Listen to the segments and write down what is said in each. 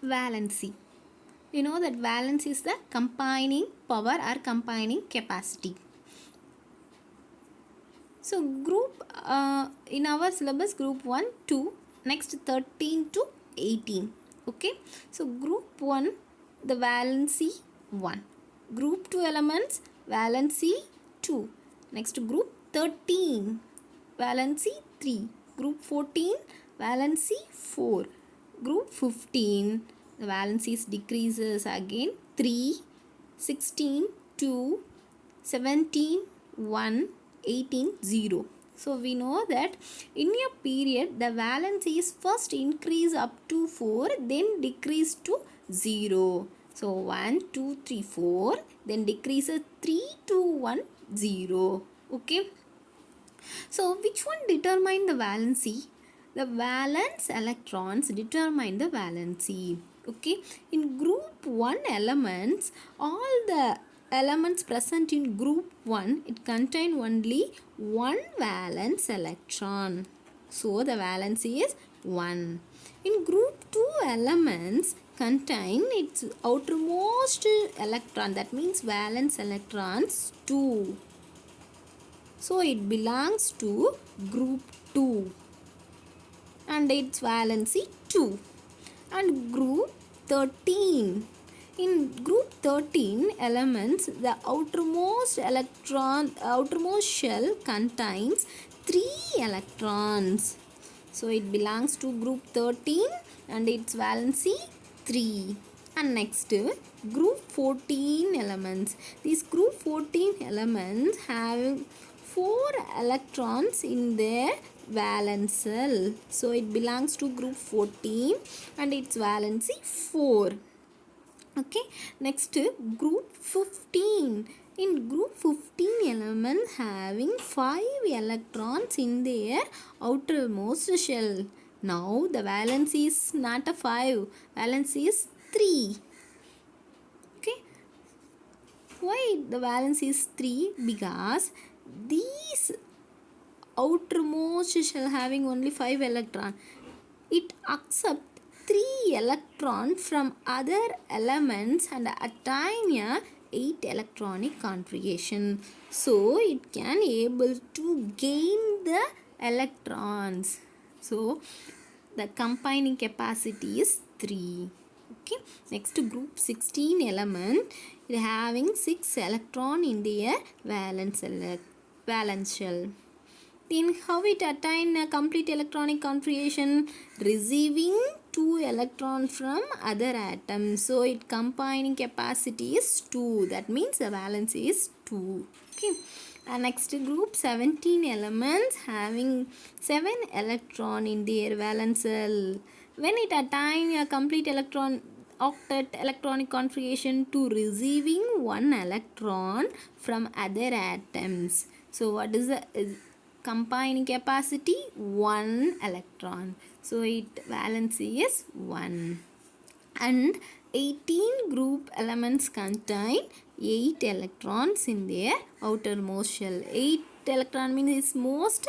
Valency. We know that valence is the combining power or combining capacity. So group in our syllabus group 1, 2, next 13 to 18. Okay. So group 1 the valency 1. Group 2 elements valency 2. Next group 13 valency 3. Group 14 valency 4. Group 15 the valencies decreases again 3, 16, 2, 17, 1, 18, 0. So we know that in a period the valence is first increase up to 4 then decrease to 0. So 1, 2, 3, 4 then decreases 3, 2, 1, 0. Okay. So which one determine the valency? The valence electrons determine the valency. Okay. In group 1 elements, all the elements present in group 1, it contain only one valence electron. So the valency is 1. In group 2 elements contain its outermost electron, that means valence electrons 2. So it belongs to group 2 and its valency 2. And group 13. In group 13 elements, the outermost shell contains 3 electrons. So it belongs to group 13 and its valency 3. And next group 14 elements. These group 14 elements have 4 electrons in their valence shell. So it belongs to group 14 and its valency 4. Okay, next group 15. In group 15 elements having 5 electrons in their outermost shell. Now the valence is not a 5, valence is 3. Okay, why the valence is 3? Because these outermost shell having only 5 electron, it accepts 3 electron from other elements and attain a 8 electronic configuration. So it can able to gain the electrons. So the combining capacity is 3. Okay, next group 16 element is having 6 electron in their valence shell. Then how it attain a complete electronic configuration? Receiving 2 electrons from other atoms. So it combining capacity is 2. That means the valence is 2. Okay. And next group 17 elements having 7 electron in their valence shell. When it attain a complete octet electronic configuration to receiving 1 electron from other atoms. So what is the combining capacity? 1 electron. So it valency is 1. And 18 group elements contain 8 electrons in their outermost shell. 8 electron means is most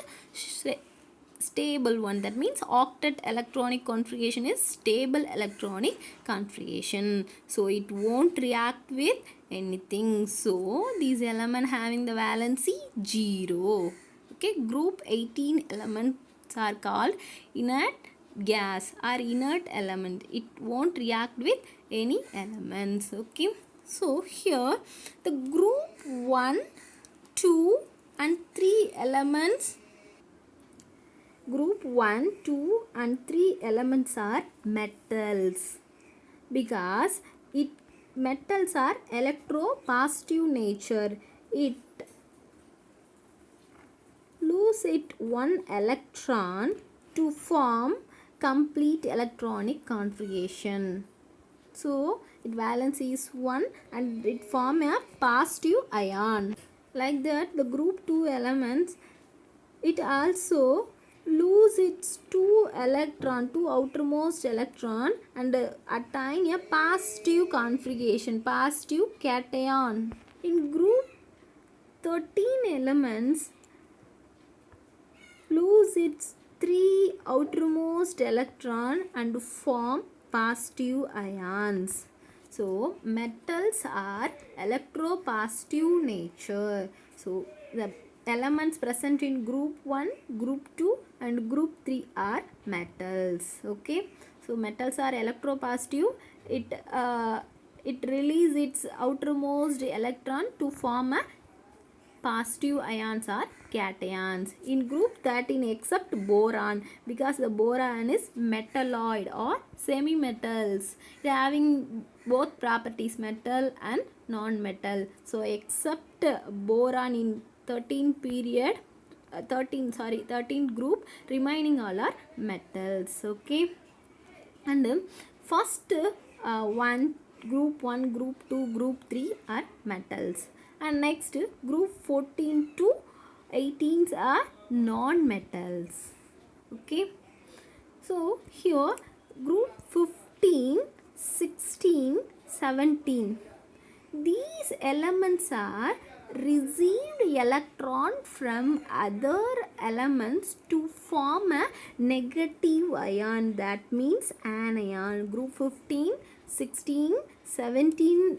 stable one. That means octet electronic configuration is stable electronic configuration. So it won't react with anything. So these elements having the valency 0. Okay, group 18 elements are called inert gas or inert element. It won't react with any elements. Okay, so here the group 1, 2 and 3 elements. Group 1, 2 and 3 elements are metals because metals are electropositive nature. It lose it 1 electron to form complete electronic configuration. So its valence is 1 and it form a positive ion. Like that the group 2 elements, it also lose its 2 outermost electron and attain a positive configuration, positive cation. In group 13 elements lose its 3 outermost electron and form positive ions. So metals are electropositive nature. So the elements present in group 1, group 2 and group 3 are metals. Okay, so metals are electropositive. It releases its outermost electron to form a positive ions are cations. In group 13 except boron, because the boron is metalloid or semi-metals, having both properties metal and non-metal. So except boron in 13 period 13 group, remaining all are metals. Okay, and first one group 1, group 2, group 3 are metals, and next group 14 to 18 are non-metals. Okay, so here group 15, 16, 17, these elements are received electron from other elements to form a negative ion, that means anion. Group 15, 16, 17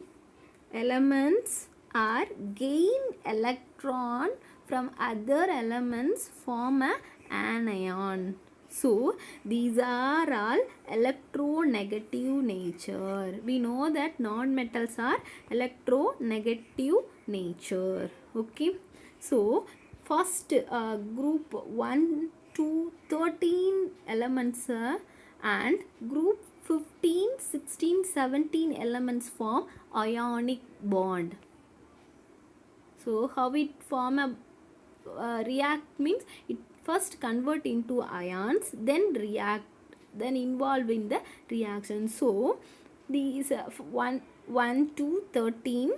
elements are gain electron from other elements, form a anion. So these are all electronegative nature. We know that non-metals are electronegative nature. Okay, so first group 1 to 13 elements and group 15, 16, 17 elements form ionic bond. So how it form a react means it first convert into ions, then react, then involve in the reaction. So these 1 to 13,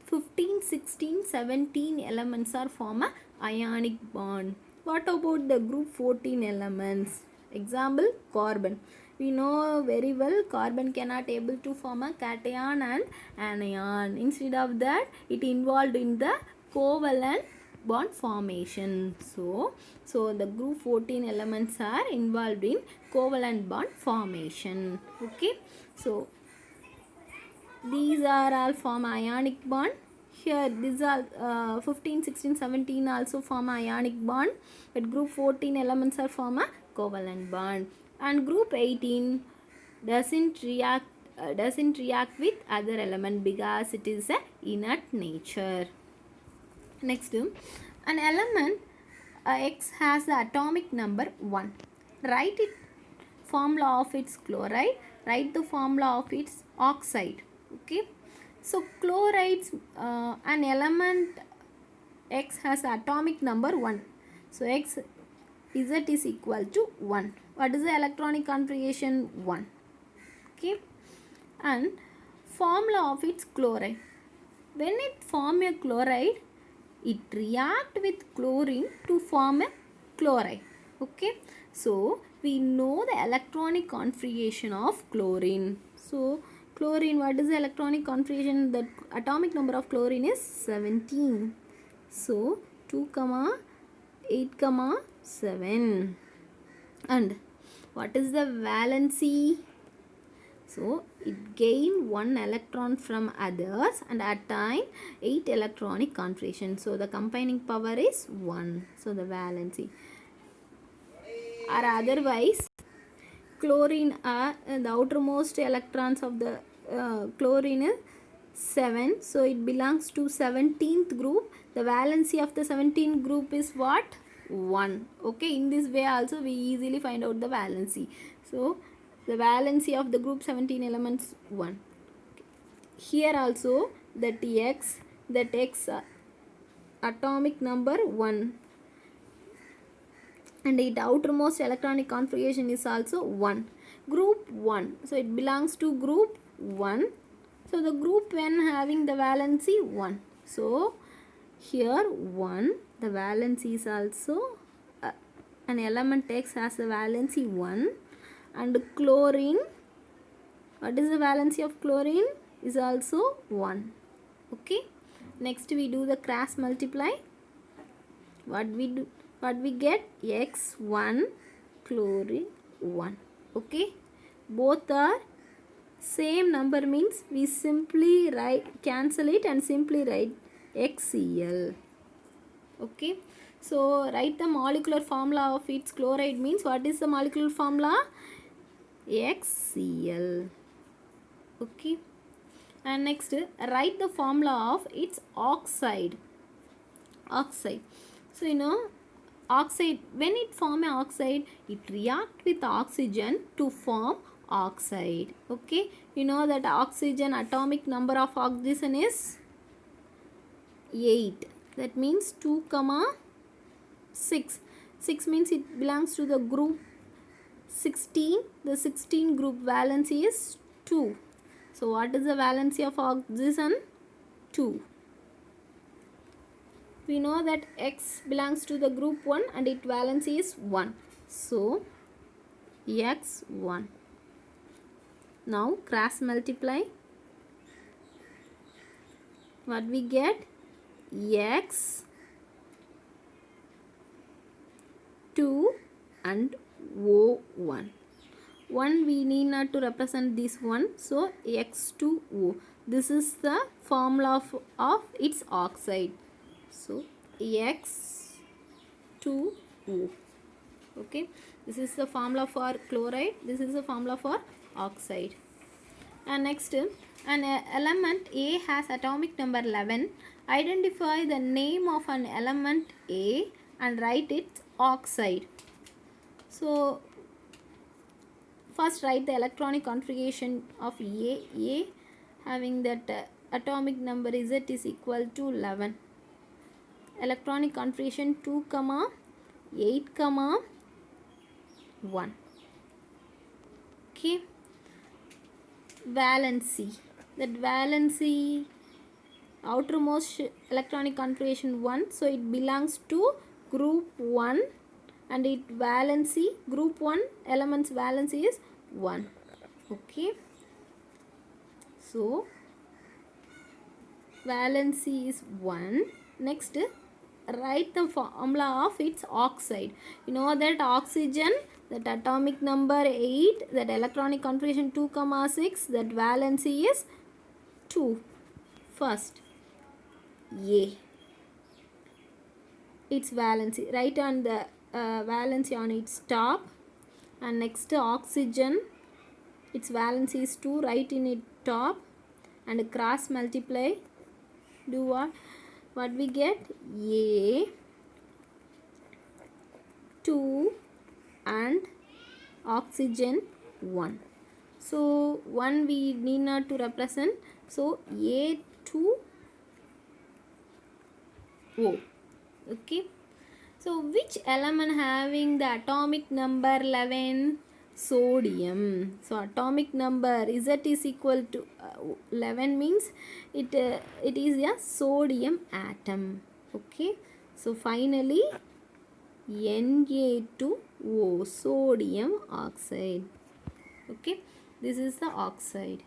15, 16, 17 elements are form a ionic bond. What about the group 14 elements? Example, carbon. We know very well carbon cannot able to form a cation and anion. Instead of that, it involved in the covalent bond formation. So the group 14 elements are involved in covalent bond formation. Okay, so these are all form ionic bond. Here these are 15, 16, 17 also form ionic bond, but group 14 elements are form a covalent bond, and group 18 doesn't react with other element because it is a inert nature. Next, an element X has the atomic number 1. Write it formula of its chloride. Write the formula of its oxide. Okay, so chlorides, an element X has atomic number 1. So X Z is equal to 1. What is the electronic configuration? 1. Okay, and formula of its chloride. When it form a chloride, it react with chlorine to form a chloride. Okay, so we know the electronic configuration of chlorine. So chlorine, what is the electronic configuration? The atomic number of chlorine is 17. So 2, 8, 7. And what is the valency? So it gain 1 electron from others and attain 8 electronic configuration. So the combining power is 1. So the valency. Or otherwise, chlorine are the outermost electrons of the chlorine is 7. So it belongs to 17th group. The valency of the 17th group is what? 1. Okay, in this way also we easily find out the valency. So the valency of the group 17 elements 1. Here also that X atomic number 1, and its outermost electronic configuration is also 1. Group 1, so it belongs to group 1. So the group when having the valency 1. So here 1, the valency is also an element X has the valency 1, and chlorine, what is the valency of chlorine, is also 1. Okay, next we do the cross multiply. What we get? X1 chlorine 1. Okay, both are same number means we simply cancel it and simply write HCl. Okay, so write the molecular formula of its chloride means what is the molecular formula? HCl. Okay, and next write the formula of its oxide. So oxide, when it form an oxide, it react with oxygen to form oxide. Okay, you know that oxygen atomic number of oxygen is 8. That means 2 comma 6. 6 means it belongs to the group 16. The 16 group valency is 2. So what is the valency of oxygen? 2. We know that X belongs to the group 1 and its valency is 1. So X1. Now cross multiply. What we get? X 2 and O1. 1 we need not to represent this one, so X2O. This is the formula of its oxide. So X2O. Okay, this is the formula for chloride, this is the formula for oxide. And next, an element A has atomic number 11. Identify the name of an element A and write its oxide. So first write the electronic configuration of A having that atomic number Z is equal to 11. Electronic configuration 2, 8, 1. Okay. Valency. That valency, outermost electronic configuration 1. So it belongs to group 1 and its valency, group 1 elements valency is 1. Okay. So valency is 1. Next, write the formula of its oxide. You know that oxygen, that atomic number 8, that electronic configuration 2, 6, that valency is 2. First, A. Its valency. Write on the valency on its top. And next, oxygen, its valency is 2. Write in its top. And cross multiply. Do what? What we get? A 2 and oxygen 1. So 1 we need not to represent. So A2O. Okay. So which element having the atomic number 11? Sodium. So atomic number Z is equal to 11 means it is a sodium atom. Okay. So finally Na2O, sodium oxide. Okay. This is the oxide.